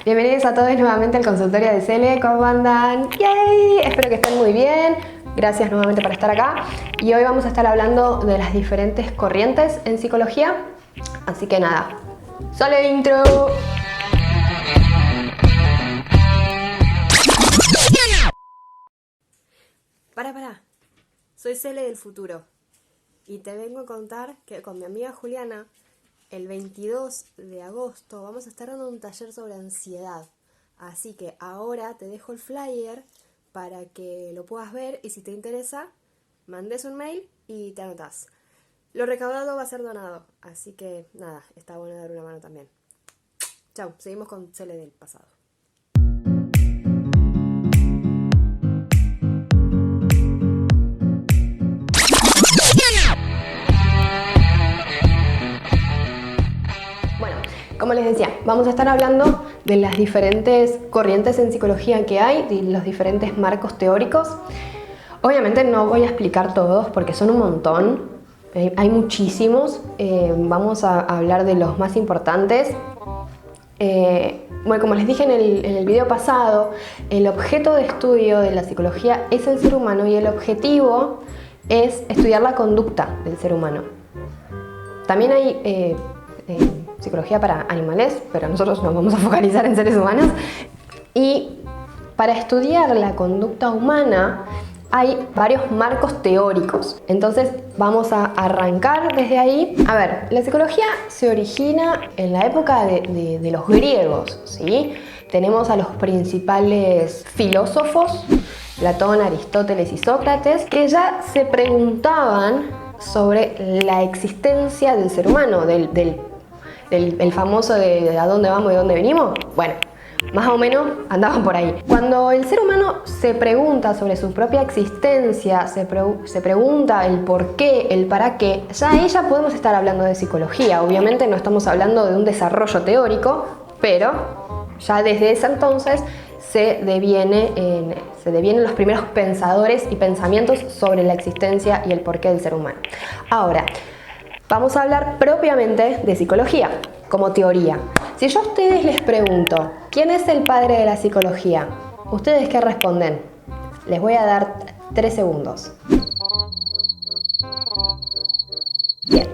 Bienvenidos a todos nuevamente al consultorio de Cele. ¿Cómo andan? ¡Yay! Espero que estén muy bien. Gracias nuevamente por estar acá. Y hoy vamos a estar hablando de las diferentes corrientes en psicología. Así que nada, ¡sale intro! Para. Soy Cele del futuro. Y te vengo a contar que con mi amiga Juliana, el 22 de agosto, vamos a estar dando un taller sobre ansiedad. Así que ahora te dejo el flyer para que lo puedas ver y si te interesa, mandes un mail y te anotás. Lo recaudado va a ser donado, así que nada, está bueno dar una mano también. Chau, seguimos con Cele del pasado. Como les decía, vamos a estar hablando de las diferentes corrientes en psicología que hay, de los diferentes marcos teóricos. Obviamente no voy a explicar todos porque son un montón, hay muchísimos. Vamos a hablar de los más importantes. Bueno, como les dije en el video pasado, el objeto de estudio de la psicología es el ser humano y el objetivo es estudiar la conducta del ser humano. También hay psicología para animales, pero nosotros nos vamos a focalizar en seres humanos. Y para estudiar la conducta humana hay varios marcos teóricos. Entonces vamos a arrancar desde ahí. A ver, la psicología se origina en la época de los griegos, ¿sí? Tenemos a los principales filósofos, Platón, Aristóteles y Sócrates, que ya se preguntaban sobre la existencia del ser humano, el famoso de ¿a dónde vamos y de dónde venimos? Bueno, más o menos andaban por ahí. Cuando el ser humano se pregunta sobre su propia existencia, se pregunta el por qué, el para qué, ya ahí ya podemos estar hablando de psicología. Obviamente no estamos hablando de un desarrollo teórico, pero ya desde ese entonces se devienen los primeros pensadores y pensamientos sobre la existencia y el porqué del ser humano. Ahora, vamos a hablar propiamente de psicología, como teoría. Si yo a ustedes les pregunto, ¿quién es el padre de la psicología? ¿Ustedes qué responden? Les voy a dar 3 segundos. Bien.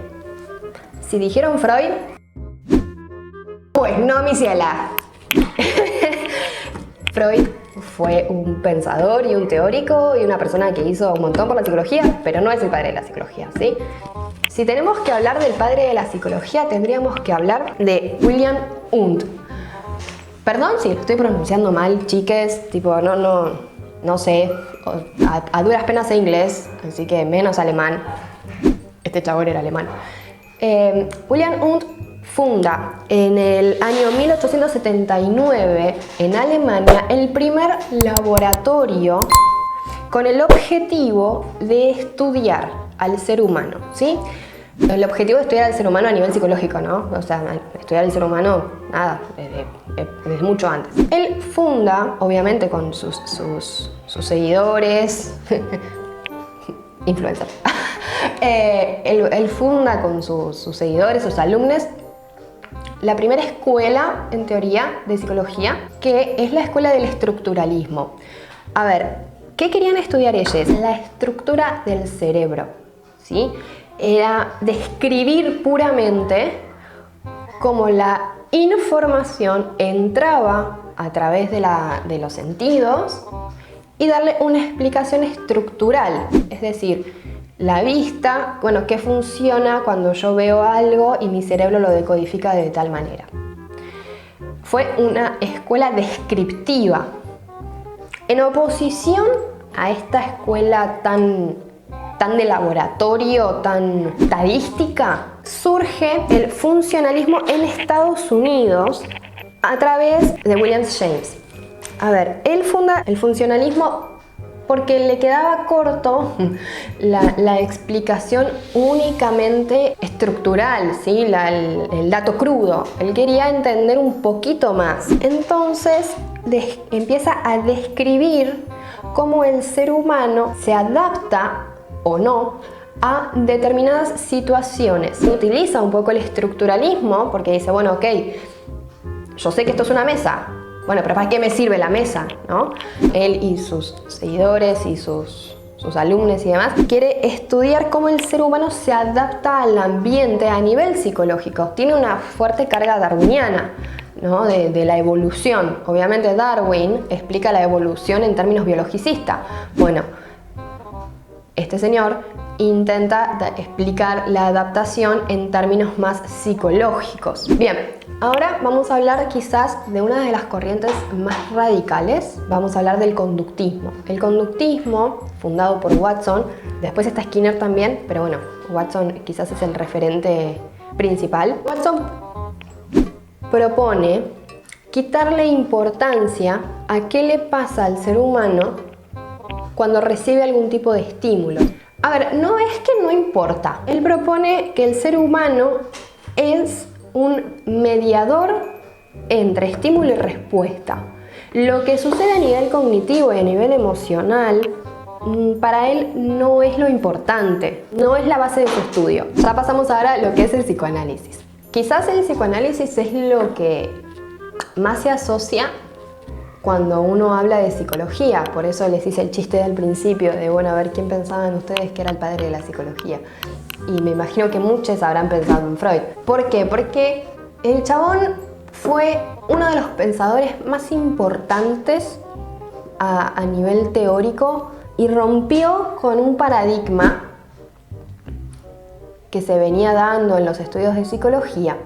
Si dijeron Freud, pues no, mi ciela. Freud fue un pensador y un teórico y una persona que hizo un montón por la psicología, pero no es el padre de la psicología, ¿sí? Si tenemos que hablar del padre de la psicología, tendríamos que hablar de William Wundt. Perdón si lo estoy pronunciando mal, chiques, tipo, no sé, a duras penas sé inglés, así que menos alemán. Este chabón era alemán. William Wundt funda en el año 1879 en Alemania el primer laboratorio con el objetivo de estudiar al ser humano, ¿sí? El objetivo de estudiar al ser humano a nivel psicológico, ¿no? O sea, estudiar al ser humano, nada, desde mucho antes. Él funda, obviamente con sus seguidores, influencer. Él funda con sus seguidores, sus alumnos, la primera escuela, en teoría, de psicología, que es la escuela del estructuralismo. A ver, ¿qué querían estudiar ellos? La estructura del cerebro, ¿sí? Era describir puramente cómo la información entraba a través de los sentidos y darle una explicación estructural, es decir, la vista, bueno, qué funciona cuando yo veo algo y mi cerebro lo decodifica de tal manera. Fue una escuela descriptiva. En oposición a esta escuela tan de laboratorio, tan estadística, surge el funcionalismo en Estados Unidos a través de William James. A ver, él funda el funcionalismo porque le quedaba corto la explicación únicamente estructural, ¿sí? El dato crudo. Él quería entender un poquito más. Entonces empieza a describir cómo el ser humano se adapta o no a determinadas situaciones. Utiliza un poco el estructuralismo porque dice, bueno, ok, yo sé que esto es una mesa, Bueno, pero ¿para qué me sirve la mesa? ¿No? Él y sus seguidores y sus alumnos y demás, quiere estudiar cómo el ser humano se adapta al ambiente a nivel psicológico. Tiene una fuerte carga darwiniana, ¿no? de la evolución. Obviamente Darwin explica la evolución en términos biologicistas. Bueno, este señor intenta explicar la adaptación en términos más psicológicos. Bien, ahora vamos a hablar quizás de una de las corrientes más radicales. Vamos a hablar del conductismo. El conductismo, fundado por Watson, después está Skinner también, pero bueno, Watson quizás es el referente principal. Watson propone quitarle importancia a qué le pasa al ser humano cuando recibe algún tipo de estímulo. A ver, no es que no importa. Él propone que el ser humano es un mediador entre estímulo y respuesta. Lo que sucede a nivel cognitivo y a nivel emocional, para él no es lo importante, no es la base de su estudio. Ya pasamos ahora a lo que es el psicoanálisis. Quizás el psicoanálisis es lo que más se asocia cuando uno habla de psicología. Por eso les hice el chiste del principio de, bueno, a ver quién pensaban ustedes que era el padre de la psicología. Y me imagino que muchos habrán pensado en Freud. ¿Por qué? Porque el chabón fue uno de los pensadores más importantes a nivel teórico y rompió con un paradigma que se venía dando en los estudios de psicología.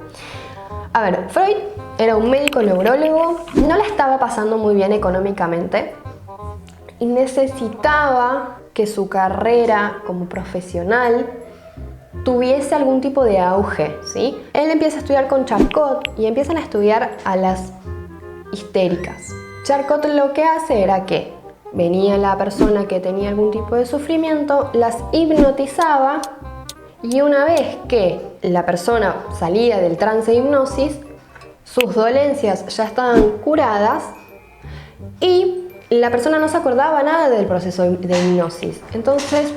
A ver, Freud era un médico neurólogo, no la estaba pasando muy bien económicamente y necesitaba que su carrera como profesional tuviese algún tipo de auge, ¿sí? Él empieza a estudiar con Charcot y empiezan a estudiar a las histéricas. Charcot lo que hace era que venía la persona que tenía algún tipo de sufrimiento, las hipnotizaba y una vez que la persona salía del trance de hipnosis, sus dolencias ya estaban curadas y la persona no se acordaba nada del proceso de hipnosis. Entonces,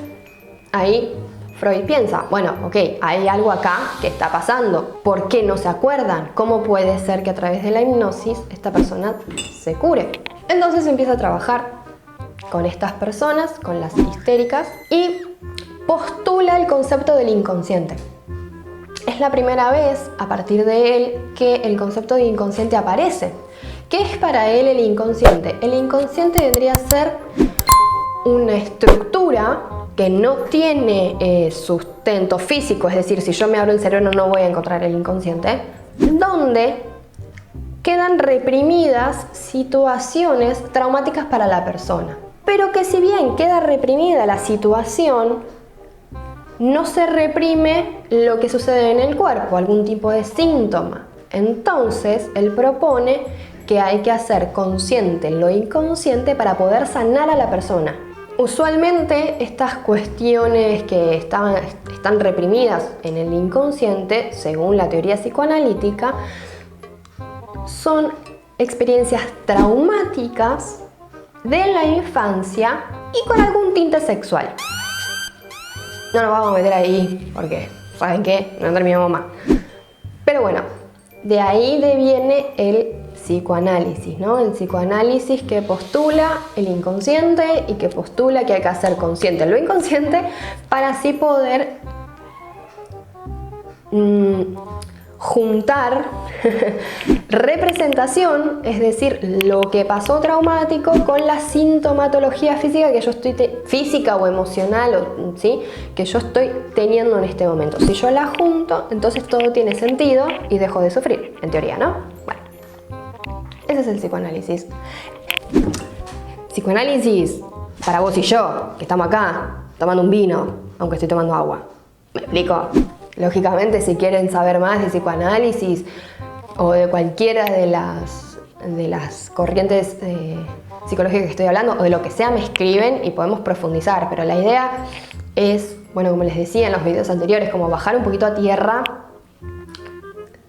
ahí Freud piensa, bueno, ok, hay algo acá que está pasando. ¿Por qué no se acuerdan? ¿Cómo puede ser que a través de la hipnosis esta persona se cure? Entonces empieza a trabajar con estas personas, con las histéricas, y postula el concepto del inconsciente. Es la primera vez a partir de él que el concepto de inconsciente aparece. ¿Qué es para él el inconsciente? El inconsciente vendría a ser una estructura que no tiene sustento físico, es decir, si yo me abro el cerebro no voy a encontrar el inconsciente, donde quedan reprimidas situaciones traumáticas para la persona. Pero que si bien queda reprimida la situación, no se reprime lo que sucede en el cuerpo, algún tipo de síntoma. Entonces, él propone que hay que hacer consciente lo inconsciente para poder sanar a la persona. Usualmente, estas cuestiones que están reprimidas en el inconsciente, según la teoría psicoanalítica, son experiencias traumáticas de la infancia y con algún tinte sexual. No nos vamos a meter ahí porque, ¿saben qué? No entra mi mamá. Pero bueno, de ahí deviene el psicoanálisis, ¿no? El psicoanálisis que postula el inconsciente y que postula que hay que hacer consciente lo inconsciente para así poder juntar representación, es decir, lo que pasó traumático con la sintomatología física que yo estoy física o emocional, ¿sí? Que yo estoy teniendo en este momento. Si yo la junto, entonces todo tiene sentido y dejo de sufrir, en teoría, ¿no? Bueno, ese es el psicoanálisis. Psicoanálisis para vos y yo, que estamos acá tomando un vino, aunque estoy tomando agua. ¿Me explico? Lógicamente, si quieren saber más de psicoanálisis o de cualquiera de las corrientes psicológicas que estoy hablando o de lo que sea, me escriben y podemos profundizar. Pero la idea es, bueno, como les decía en los videos anteriores, como bajar un poquito a tierra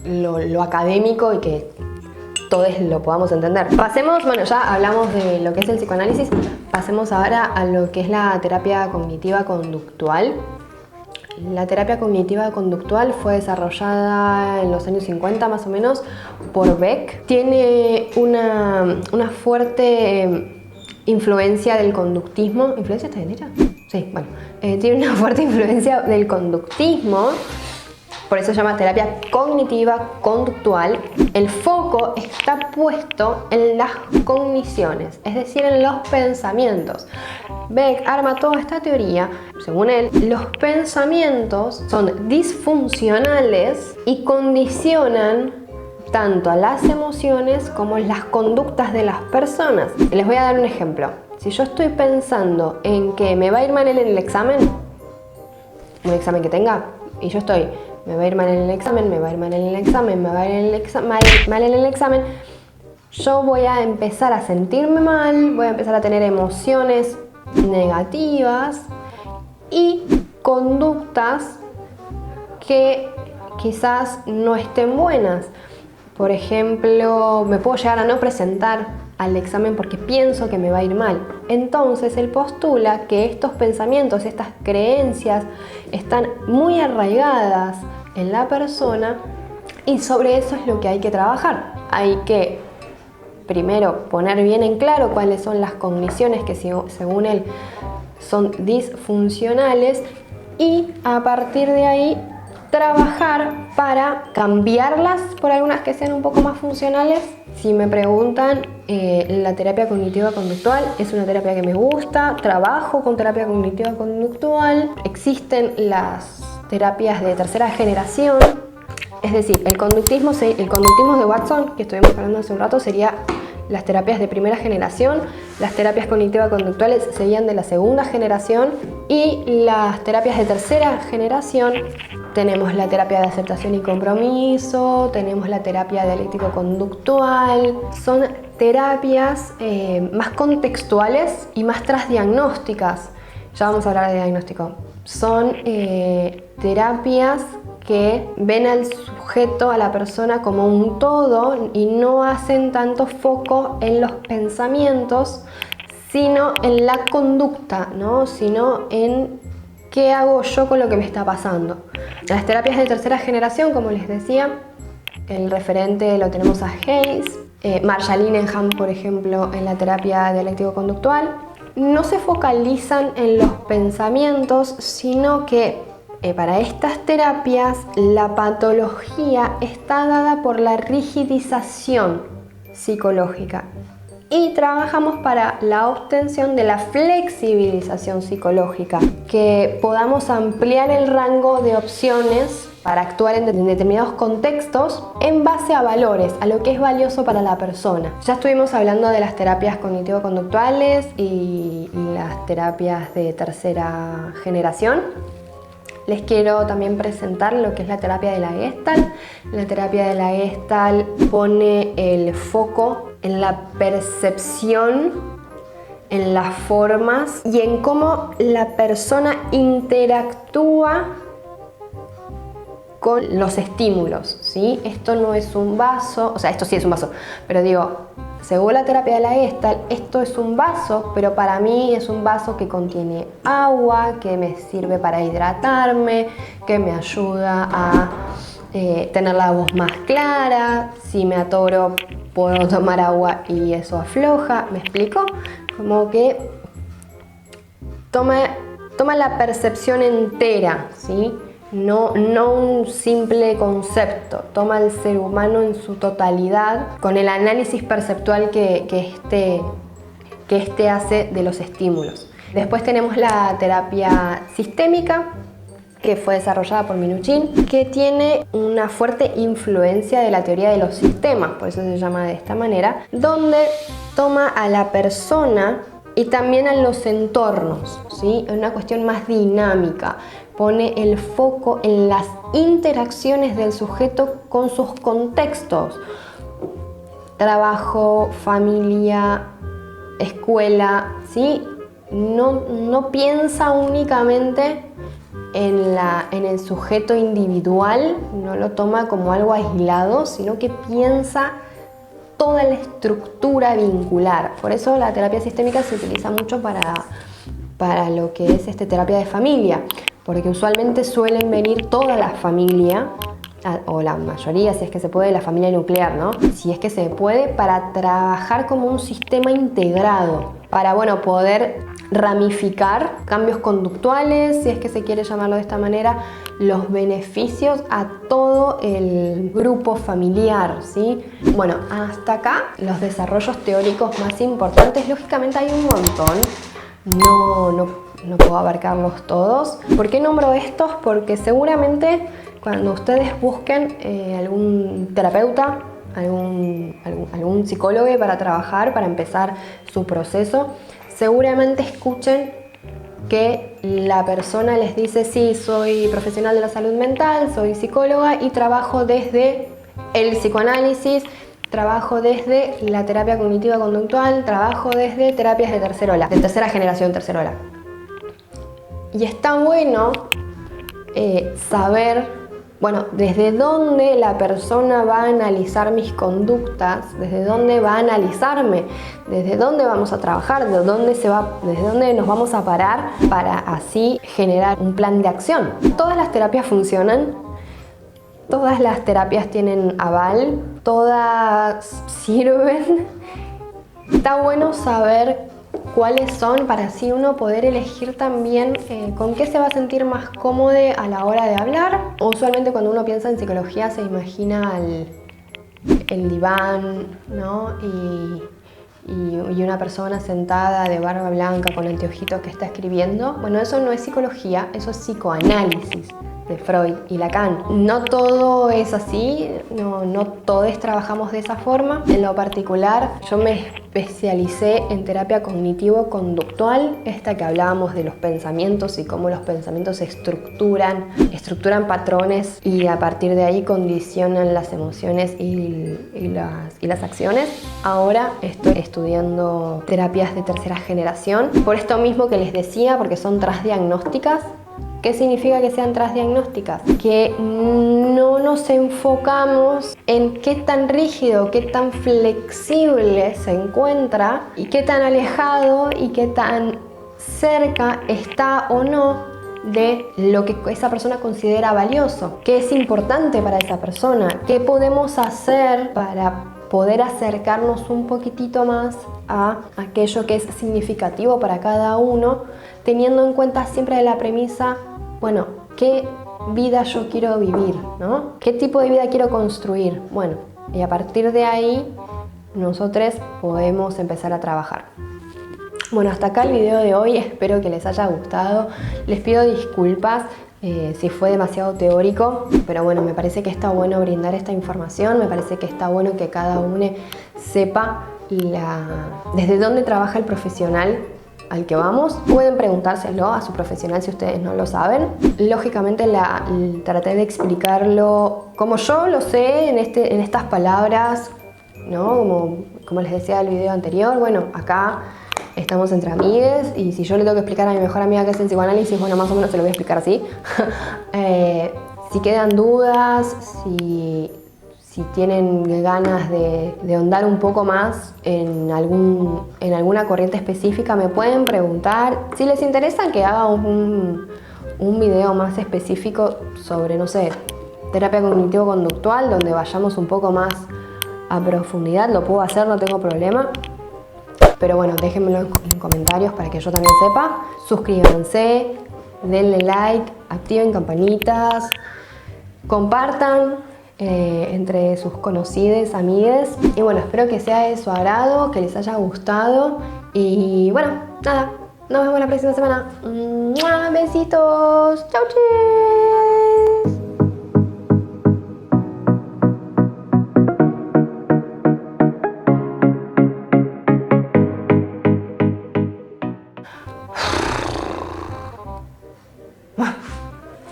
lo académico y que todos lo podamos entender. Pasemos, bueno, ya hablamos de lo que es el psicoanálisis, pasemos ahora a lo que es la terapia cognitiva conductual. La terapia cognitiva conductual fue desarrollada en los años 50 más o menos por Beck. Tiene una fuerte influencia del conductismo. ¿Influencia está bien dicha? Sí, bueno. Tiene una fuerte influencia del conductismo. Por eso se llama terapia cognitiva conductual. El foco está puesto en las cogniciones, es decir, en los pensamientos. Beck arma toda esta teoría. Según él, los pensamientos son disfuncionales y condicionan tanto a las emociones como las conductas de las personas. Les voy a dar un ejemplo. Si yo estoy pensando en que me va a ir mal en el examen, un examen que tenga, y yo estoy, me va a ir mal en el examen, me va a ir mal en el examen, me va a ir mal en el examen, yo voy a empezar a sentirme mal, voy a empezar a tener emociones negativas y conductas que quizás no estén buenas. Por ejemplo, me puedo llegar a no presentar al examen porque pienso que me va a ir mal. Entonces él postula que estos pensamientos, estas creencias están muy arraigadas en la persona y sobre eso es lo que hay que trabajar. Hay que primero poner bien en claro cuáles son las cogniciones que según él son disfuncionales y a partir de ahí trabajar para cambiarlas por algunas que sean un poco más funcionales. Si me preguntan, la terapia cognitiva conductual es una terapia que me gusta, trabajo con terapia cognitiva conductual. Existen las terapias de tercera generación, es decir, el conductismo de Watson, que estuvimos hablando hace un rato, sería las terapias de primera generación. Las terapias cognitivas conductuales serían de la segunda generación y las terapias de tercera generación tenemos la terapia de aceptación y compromiso, tenemos la terapia dialéctico-conductual. Son terapias más contextuales y más transdiagnósticas. Ya vamos a hablar de diagnóstico. Son terapias que ven al sujeto, a la persona como un todo y no hacen tanto foco en los pensamientos, sino en la conducta, ¿no? Sino en qué hago yo con lo que me está pasando. Las terapias de tercera generación, como les decía, el referente lo tenemos a Hayes, Marshall Linehan, por ejemplo, en la terapia dialéctico-conductual. No se focalizan en los pensamientos, sino que para estas terapias la patología está dada por la rigidización psicológica y trabajamos para la obtención de la flexibilización psicológica, que podamos ampliar el rango de opciones para actuar en determinados contextos en base a valores, a lo que es valioso para la persona. Ya estuvimos hablando de las terapias cognitivo-conductuales y las terapias de tercera generación. Les quiero también presentar lo que es la terapia de la Gestalt. La terapia de la Gestalt pone el foco en la percepción, en las formas y en cómo la persona interactúa con los estímulos, ¿sí? Esto no es un vaso, o sea, esto sí es un vaso, pero digo, según la terapia de la Gestalt, esto es un vaso, pero para mí es un vaso que contiene agua, que me sirve para hidratarme, que me ayuda a tener la voz más clara. Si me atoro, puedo tomar agua y eso afloja. ¿Me explico? Como que toma la percepción entera, ¿sí? No un simple concepto, toma al ser humano en su totalidad con el análisis perceptual que este hace de los estímulos. Después tenemos la terapia sistémica, que fue desarrollada por Minuchin, que tiene una fuerte influencia de la teoría de los sistemas, por eso se llama de esta manera, donde toma a la persona y también a los entornos, ¿sí? Es una cuestión más dinámica. Pone el foco en las interacciones del sujeto con sus contextos. Trabajo, familia, escuela, ¿sí? No piensa únicamente en el sujeto individual, no lo toma como algo aislado, sino que piensa toda la estructura vincular. Por eso la terapia sistémica se utiliza mucho para lo que es terapia de familia. porque usualmente suelen venir toda la familia, o la mayoría, si es que se puede, la familia nuclear, ¿no? Si es que se puede, para trabajar como un sistema integrado, para, bueno, poder ramificar cambios conductuales, si es que se quiere llamarlo de esta manera, los beneficios a todo el grupo familiar, ¿sí? Bueno, hasta acá los desarrollos teóricos más importantes, lógicamente hay un montón, no puedo abarcarlos todos. ¿Por qué nombro estos? Porque seguramente cuando ustedes busquen algún terapeuta, algún psicólogo para trabajar, para empezar su proceso, seguramente escuchen que la persona les dice: sí, soy profesional de la salud mental, soy psicóloga y trabajo desde el psicoanálisis, trabajo desde la terapia cognitiva conductual, trabajo desde terapias de tercera ola, de tercera generación, tercera ola. Y está bueno saber, bueno, desde dónde la persona va a analizar mis conductas, desde dónde va a analizarme, desde dónde vamos a trabajar, desde dónde nos vamos a parar para así generar un plan de acción. Todas las terapias funcionan, todas las terapias tienen aval, todas sirven. Está bueno saber cuáles son para así uno poder elegir también con qué se va a sentir más cómodo a la hora de hablar. Usualmente cuando uno piensa en psicología se imagina el diván, ¿no? Y una persona sentada de barba blanca con anteojitos que está escribiendo. Bueno, eso no es psicología, eso es psicoanálisis de Freud y Lacan. No todo es así, no todos trabajamos de esa forma. En lo particular, yo me especialicé en terapia cognitivo-conductual, esta que hablábamos de los pensamientos y cómo los pensamientos estructuran patrones y a partir de ahí condicionan las emociones y las acciones. Ahora estoy estudiando terapias de tercera generación, por esto mismo que les decía, porque son transdiagnósticas. ¿Qué significa que sean transdiagnósticas? Que no nos enfocamos en qué tan rígido, qué tan flexible se encuentra y qué tan alejado y qué tan cerca está o no de lo que esa persona considera valioso, qué es importante para esa persona, qué podemos hacer para poder acercarnos un poquitito más a aquello que es significativo para cada uno, teniendo en cuenta siempre la premisa, bueno, ¿qué vida yo quiero vivir, ¿no? ¿Qué tipo de vida quiero construir? Bueno, y a partir de ahí nosotros podemos empezar a trabajar. Bueno, hasta acá el video de hoy, espero que les haya gustado. Les pido disculpas si fue demasiado teórico, pero bueno, me parece que está bueno brindar esta información, me parece que está bueno que cada uno sepa desde dónde trabaja el profesional al que vamos. Pueden preguntárselo a su profesional si ustedes no lo saben. Lógicamente traté de explicarlo como yo lo sé en estas palabras, ¿no? Como les decía en el video anterior, bueno, acá estamos entre amigues y si yo le tengo que explicar a mi mejor amiga qué es el psicoanálisis, bueno, más o menos se lo voy a explicar así. Si quedan dudas, si tienen ganas de ahondar un poco más en alguna corriente específica, me pueden preguntar. Si les interesa que haga un video más específico sobre, no sé, terapia cognitivo-conductual, donde vayamos un poco más a profundidad, lo puedo hacer, no tengo problema. Pero bueno, déjenmelo en comentarios para que yo también sepa. Suscríbanse, denle like, activen campanitas, compartan entre sus conocidos, amigues. Y bueno, espero que sea de su agrado, que les haya gustado. Y bueno, nada, nos vemos la próxima semana. ¡Mua! Besitos. Chau, chis.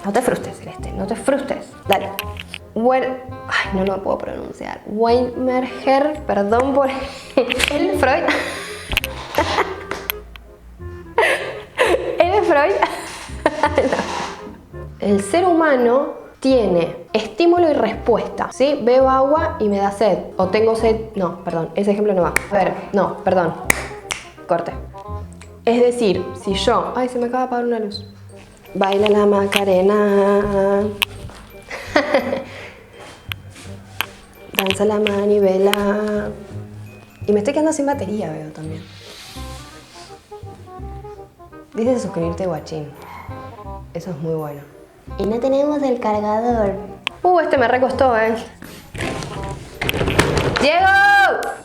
No te frustres, Celeste, no te frustres. Dale. Ay, no lo puedo pronunciar. Weimerger, perdón por el Freud. El Freud. El ser humano tiene estímulo y respuesta, ¿sí? Bebo agua y me da sed. O tengo sed. No, perdón, ese ejemplo no va. A ver, no, perdón. Corte. Es decir, si yo... Ay, se me acaba de apagar una luz. Baila la Macarena. Danza la manivela. Y me estoy quedando sin batería, veo también. Dice suscribirte, guachín. Eso es muy bueno. Y no tenemos el cargador. Este me recostó, ¡Diego!